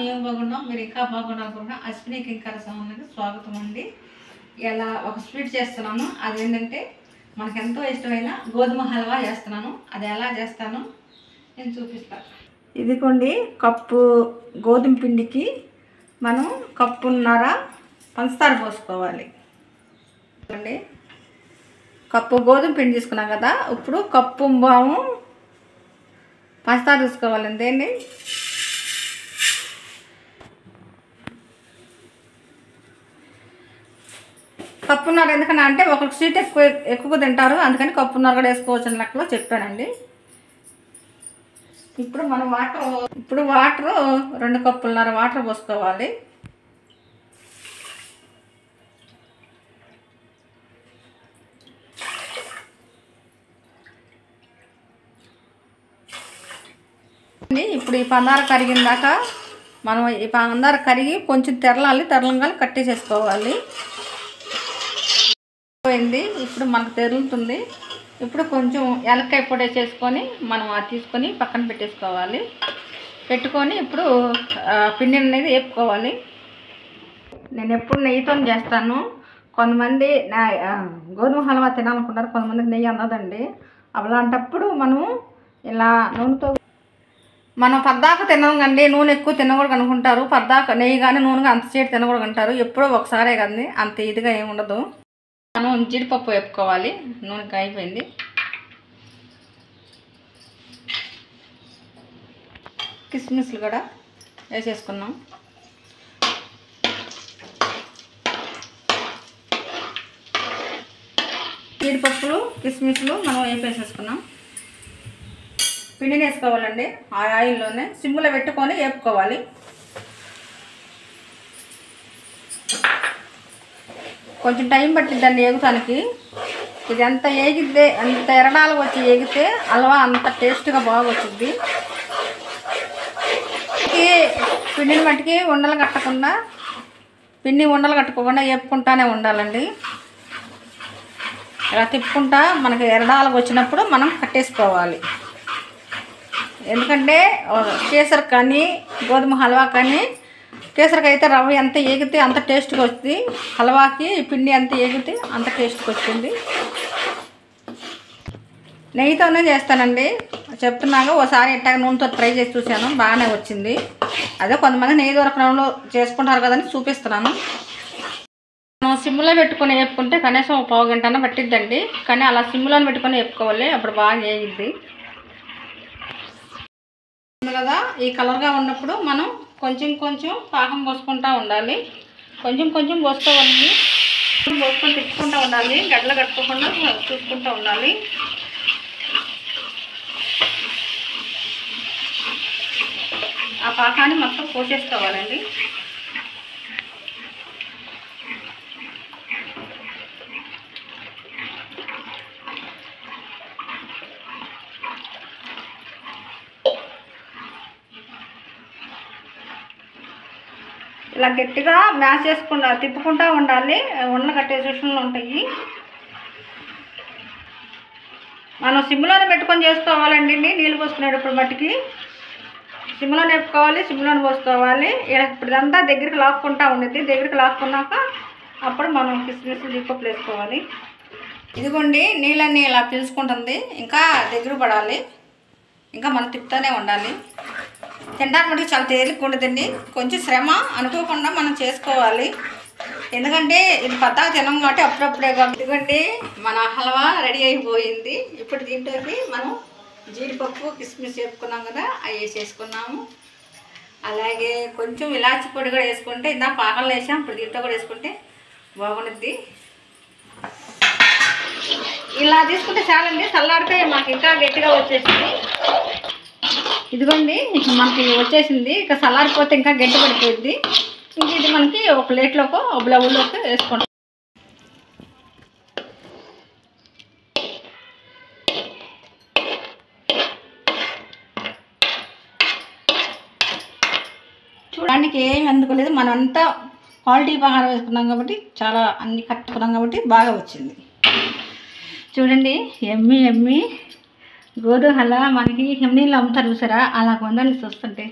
మేము బాగున్నాం, మీరు ఇంకా బాగున్నారనుకుంటున్నా. అశ్విని కింకర సమన్కి స్వాగతం అండి. ఇలా ఒక స్వీట్ చేస్తున్నాను. అదేంటంటే మనకు ఎంతో ఇష్టమైన గోధుమ హల్వా చేస్తున్నాను. అది ఎలా చేస్తానో నేను చూపిస్తాను. ఇదిగోండి, కప్పు గోధుమ పిండికి మనం కప్పున్నర పంచదార పోసుకోవాలి అండి. కప్పు గోధుమ పిండి తీసుకున్నాం కదా, ఇప్పుడు కప్పు బాము పంచదార తీసుకోవాలండి. అండి కప్పున్నర ఎందుకన్నా అంటే ఒకరికి స్వీట్ ఎక్కువ తింటారు, అందుకని కప్పున్నర కూడా వేసుకోవచ్చు అని లెక్కలో చెప్పానండి. ఇప్పుడు మనం వాటర్ 2 కప్పులున్నర వాటర్ పోసుకోవాలి. ఇప్పుడు ఈ పందార కరిగిన దాకా మనం ఈ పందార కరిగి కొంచెం తెరలంగా కట్టేసేసుకోవాలి. పోయింది, ఇప్పుడు మనకు తెరులుతుంది. ఇప్పుడు కొంచెం యాలక్కాయ పొడి వేసేసుకొని మనం అది తీసుకొని పక్కన పెట్టేసుకోవాలి. పెట్టుకొని ఇప్పుడు పిండి అనేది వేపుకోవాలి. నేను ఎప్పుడు నెయ్యితో చేస్తాను. కొంతమంది గోధుమ హల్వా తినాలనుకుంటారు, కొంతమందికి నెయ్యి అందదండి. అలాంటప్పుడు మనం ఇలా నూనెతో మనం పద్దాక తినడం కండి, నూనె ఎక్కువ తినకూడదు అనుకుంటారు. పద్దాక నెయ్యి కానీ నూనె అంత చేతి తినకూడదు అంటారు. ఎప్పుడో ఒకసారే కదండి, అంత ఇదిగా ఏమి ఉండదు. మనం జీడిపప్పు వేపుకోవాలి. నూనె అయిపోయింది. కిస్మిస్లు కూడా వేసేసుకున్నాం. జీడిపప్పులు కిస్మిస్లు మనం వేపేసేసుకున్నాం. పిండిని వేసుకోవాలండి. ఆ ఆయిల్లోనే సిమ్లో పెట్టుకొని వేపుకోవాలి. కొంచెం టైం పట్టిద్దండి ఏగుతానికి. ఇది ఎంత ఏగిద్దే, అంత ఎరడాలు వచ్చి ఏగితే హల్వా అంత టేస్ట్గా బాగా వచ్చింది. పిండిని మట్టికి ఉండలు కట్టకుండా వేపుకుంటానే ఉండాలండి. ఇలా తిప్పుకుంటా మనకి ఎరడాలకు వచ్చినప్పుడు మనం కట్టేసుకోవాలి. ఎందుకంటే కేసర్ కానీ గోధుమ హల్వా కానీ, కేసరికి అయితే రవ్వ ఎంత ఏగితే అంత టేస్ట్గా వస్తుంది. హల్వాకి పిండి ఎంత ఏగితే అంత టేస్ట్గా వచ్చింది. నెయ్యితోనే చేస్తానండి, చెప్తున్నాగా. ఒకసారి ఇట్టాగా నూనెతో ట్రై చేసి చూశాను, బాగానే వచ్చింది. అదే కొంతమంది నెయ్యి దొరకడంలో చేసుకుంటారు కదని చూపిస్తున్నాను. మనం సిమ్లో పెట్టుకొని వేపుకుంటే కనీసం 1/2 గంట పట్టిద్దండి. కానీ అలా సిమ్లో పెట్టుకొని వేపుకోవాలి, అప్పుడు బాగా వేగిద్ది కదా. ఈ కలర్గా ఉన్నప్పుడు మనం కొంచెం పాకం పోసుకుంటూ ఉండాలి. కొంచెం పోసుకోవాలి. పోసుకొని తిప్పుకుంటూ ఉండాలి. గడ్డలు కట్టుకోకుండా చూసుకుంటూ ఉండాలి. ఆ పాకాన్ని మొత్తం పోసేసుకోవాలండి. ఇలా గట్టిగా మ్యాష్ చేసుకుంటా తిప్పుకుంటూ ఉండాలి. ఉండలు కట్టే సూచనలు ఉంటాయి. మనం సిమ్లోనే పెట్టుకొని చేసుకోవాలండి. నీళ్ళు పోసుకునేటప్పుడు మట్టికి సిమ్లోనే వేపుకోవాలి, సిమ్లోనే పోసుకోవాలి. ఇలా ఇప్పుడు ఇదంతా దగ్గరికి లాక్కుంటూ ఉండేది. దగ్గరికి లాక్కున్నాక అప్పుడు మనం కిస్మిస్ జీడిపప్పులు వేసుకోవాలి. ఇదిగోండి, నీళ్ళన్నీ ఇలా పీల్చుకుంటుంది. ఇంకా దగ్గర పడాలి. ఇంకా మనం తిప్పుతూనే ఉండాలి. తినడానికి మటుకు చాలా తేలిక ఉండదండి. కొంచెం శ్రమ అనుకోకుండా మనం చేసుకోవాలి. ఎందుకంటే ఇది పద్దాక తినం కాబట్టి అప్పుడప్పుడే. ఇదిగోండి, మన హల్వా రెడీ అయిపోయింది. ఇప్పుడు దీంట్లోకి మనం జీడిపప్పు కిస్మిస్ వేపుకున్నాం కదా, అవి వేసేసుకున్నాము. అలాగే కొంచెం ఇలాచి పొడి కూడా వేసుకుంటే, ఇందాక పాకంలో వేసాం, ఇప్పుడు దీంట్లో కూడా వేసుకుంటే బాగుంటుంది. ఇలా తీసుకుంటే చాలండి. చల్లారితే మాకు ఇంకా గట్టిగా వచ్చేసింది. ఇదిగోండి, మనకి వచ్చేసింది. ఇక చల్లారిపోతే ఇంకా గట్టి పడిపోయింది. ఇంక ఇది మనకి ఒక ప్లేట్లోకి, ఒక బౌల్లోకి వేసుకుంటాం. చూడడానికి ఏమి అందుకోలేదు. మనం అంతా క్వాలిటీ ఆహారం వేసుకున్నాం కాబట్టి, చాలా అన్ని కట్టుకున్నాం కాబట్టి బాగా వచ్చింది. చూడండి, ఎమ్మి గోధుమ హల్వా మనకి హిమ్నీళ్ళు అమ్ముతారు చూసారా, అలా కొందని చూస్తుంటే